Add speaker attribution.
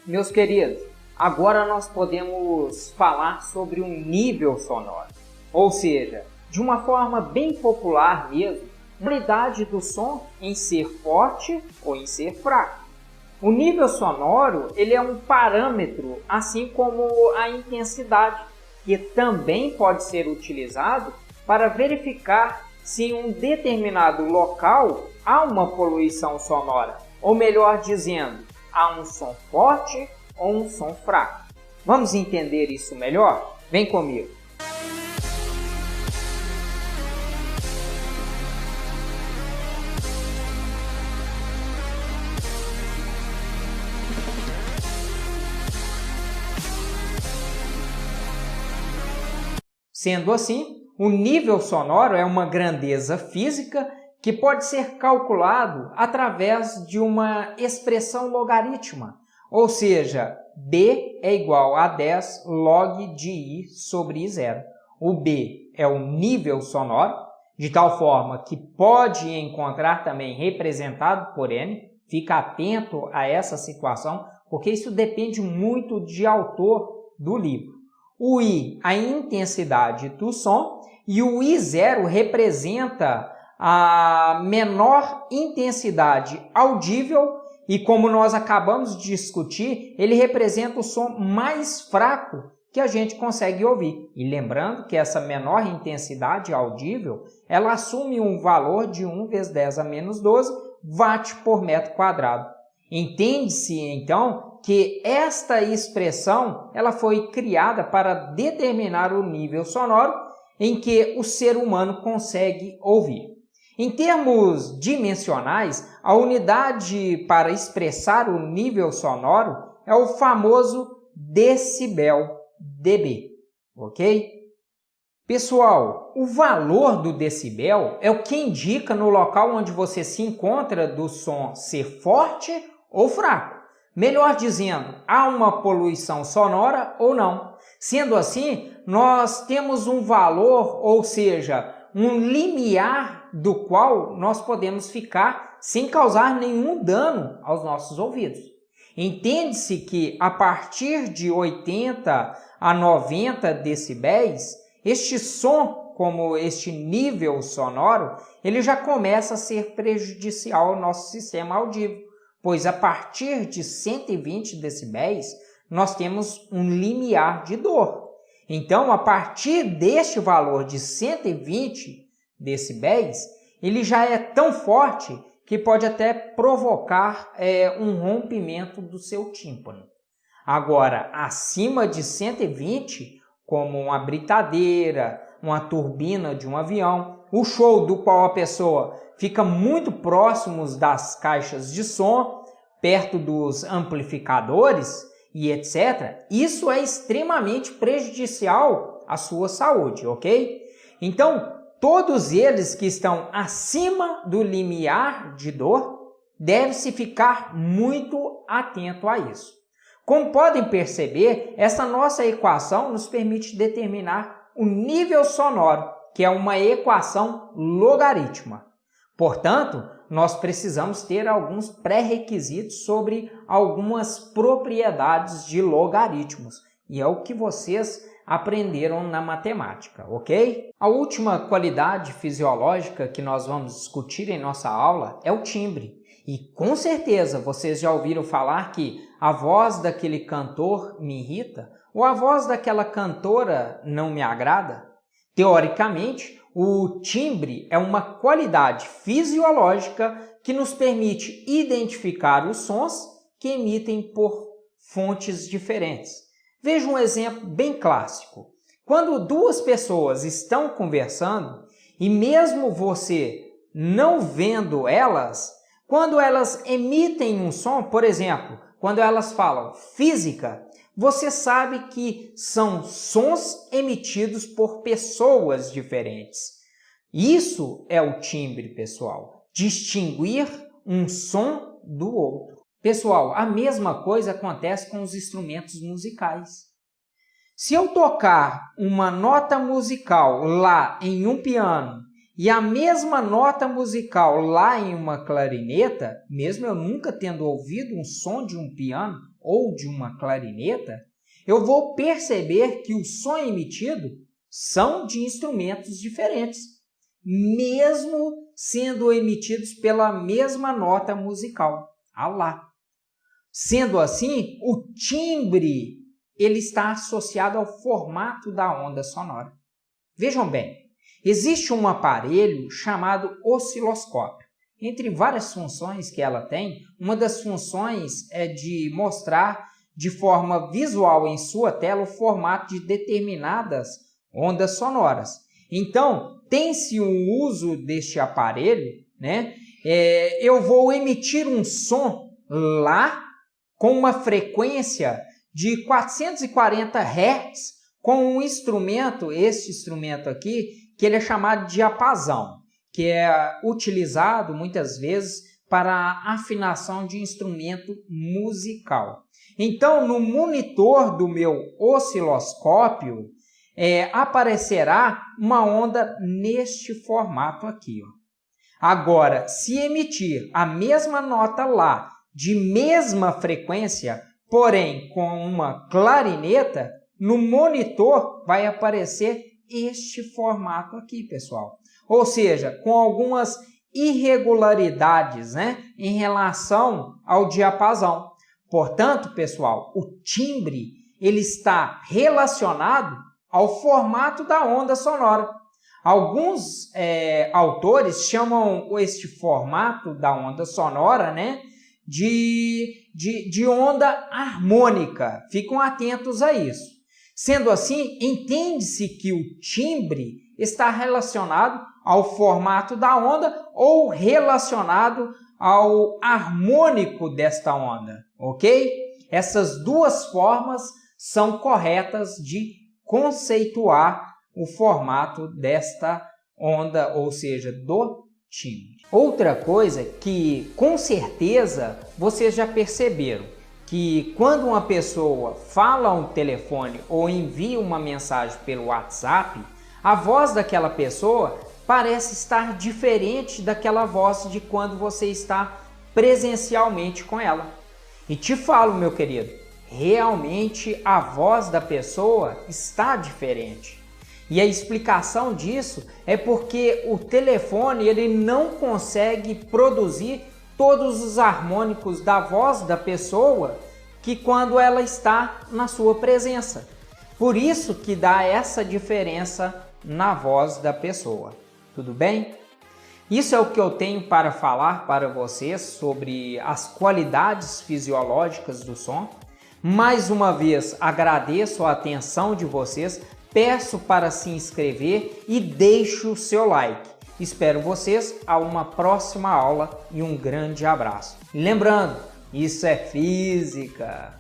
Speaker 1: Meus queridos, agora nós podemos falar sobre um nível sonoro, ou seja, de uma forma bem popular mesmo, a qualidade do som em ser forte ou em ser fraco. O nível sonoro ele é um parâmetro, assim como a intensidade, que também pode ser utilizado para verificar se em um determinado local há uma poluição sonora, ou melhor dizendo, há um som forte ou um som fraco. Vamos entender isso melhor? Vem comigo! Sendo assim, o nível sonoro é uma grandeza física que pode ser calculado através de uma expressão logarítmica, ou seja, B é igual a 10 log de I sobre I0. O B é o nível sonoro, de tal forma que pode encontrar também representado por N. Fica atento a essa situação, porque isso depende muito de autor do livro. O I, a intensidade do som, e o I0 representa a menor intensidade audível e, como nós acabamos de discutir, ele representa o som mais fraco que a gente consegue ouvir. E lembrando que essa menor intensidade audível, ela assume um valor de 1 vezes 10 a menos 12 watt por metro quadrado. Entende-se, então, que esta expressão ela foi criada para determinar o nível sonoro em que o ser humano consegue ouvir. Em termos dimensionais, a unidade para expressar o nível sonoro é o famoso decibel, dB, ok? Pessoal, o valor do decibel é o que indica no local onde você se encontra do som ser forte ou fraco. Melhor dizendo, há uma poluição sonora ou não. Sendo assim, nós temos um valor, ou seja, um limiar do qual nós podemos ficar sem causar nenhum dano aos nossos ouvidos. Entende-se que a partir de 80 a 90 decibéis, este som, como este nível sonoro, ele já começa a ser prejudicial ao nosso sistema auditivo, pois a partir de 120 decibéis, nós temos um limiar de dor. Então, a partir deste valor de 120 decibéis, ele já é tão forte que pode até provocar um rompimento do seu tímpano. Agora, acima de 120, como uma britadeira, uma turbina de um avião, o show do qual a pessoa fica muito próximos das caixas de som, perto dos amplificadores e etc., isso é extremamente prejudicial à sua saúde, ok? Então, todos eles que estão acima do limiar de dor, deve-se ficar muito atento a isso. Como podem perceber, essa nossa equação nos permite determinar o nível sonoro, que é uma equação logarítmica. Portanto, nós precisamos ter alguns pré-requisitos sobre algumas propriedades de logaritmos, e é o que vocês aprenderam na matemática, ok? A última qualidade fisiológica que nós vamos discutir em nossa aula é o timbre. E com certeza vocês já ouviram falar que a voz daquele cantor me irrita ou a voz daquela cantora não me agrada. Teoricamente, o timbre é uma qualidade fisiológica que nos permite identificar os sons que emitem por fontes diferentes. Veja um exemplo bem clássico. Quando duas pessoas estão conversando e mesmo você não vendo elas, quando elas emitem um som, por exemplo, quando elas falam física, você sabe que são sons emitidos por pessoas diferentes. Isso é o timbre, pessoal. Distinguir um som do outro. Pessoal, a mesma coisa acontece com os instrumentos musicais. Se eu tocar uma nota musical lá em um piano e a mesma nota musical lá em uma clarineta, mesmo eu nunca tendo ouvido um som de um piano, ou de uma clarineta, eu vou perceber que o som emitido são de instrumentos diferentes, mesmo sendo emitidos pela mesma nota musical. Ah lá! Sendo assim, o timbre ele está associado ao formato da onda sonora. Vejam bem, existe um aparelho chamado osciloscópio. Entre várias funções que ela tem, uma das funções é de mostrar de forma visual em sua tela o formato de determinadas ondas sonoras. Então, tem-se um uso deste aparelho, né? Eu vou emitir um som lá com uma frequência de 440 Hz com um instrumento, este instrumento aqui, que ele é chamado de diapasão, que é utilizado muitas vezes para a afinação de instrumento musical. Então, no monitor do meu osciloscópio, aparecerá uma onda neste formato aqui. Ó. Agora, se emitir a mesma nota lá, de mesma frequência, porém com uma clarineta, no monitor vai aparecer este formato aqui, pessoal. Ou seja, com algumas irregularidades, né, em relação ao diapasão. Portanto, pessoal, o timbre ele está relacionado ao formato da onda sonora. Alguns autores chamam este formato da onda sonora, né, de onda harmônica. Ficam atentos a isso. Sendo assim, entende-se que o timbre está relacionado ao formato da onda ou relacionado ao harmônico desta onda, ok? Essas duas formas são corretas de conceituar o formato desta onda, ou seja, do timbre. Outra coisa que com certeza vocês já perceberam, que quando uma pessoa fala ao telefone ou envia uma mensagem pelo WhatsApp, a voz daquela pessoa parece estar diferente daquela voz de quando você está presencialmente com ela. E te falo, meu querido, realmente a voz da pessoa está diferente. E a explicação disso é porque o telefone ele não consegue produzir todos os harmônicos da voz da pessoa que quando ela está na sua presença. Por isso que dá essa diferença na voz da pessoa. Tudo bem? Isso é o que eu tenho para falar para vocês sobre as qualidades fisiológicas do som. Mais uma vez agradeço a atenção de vocês, peço para se inscrever e deixe o seu like. Espero vocês a uma próxima aula e um grande abraço. E lembrando, isso é física!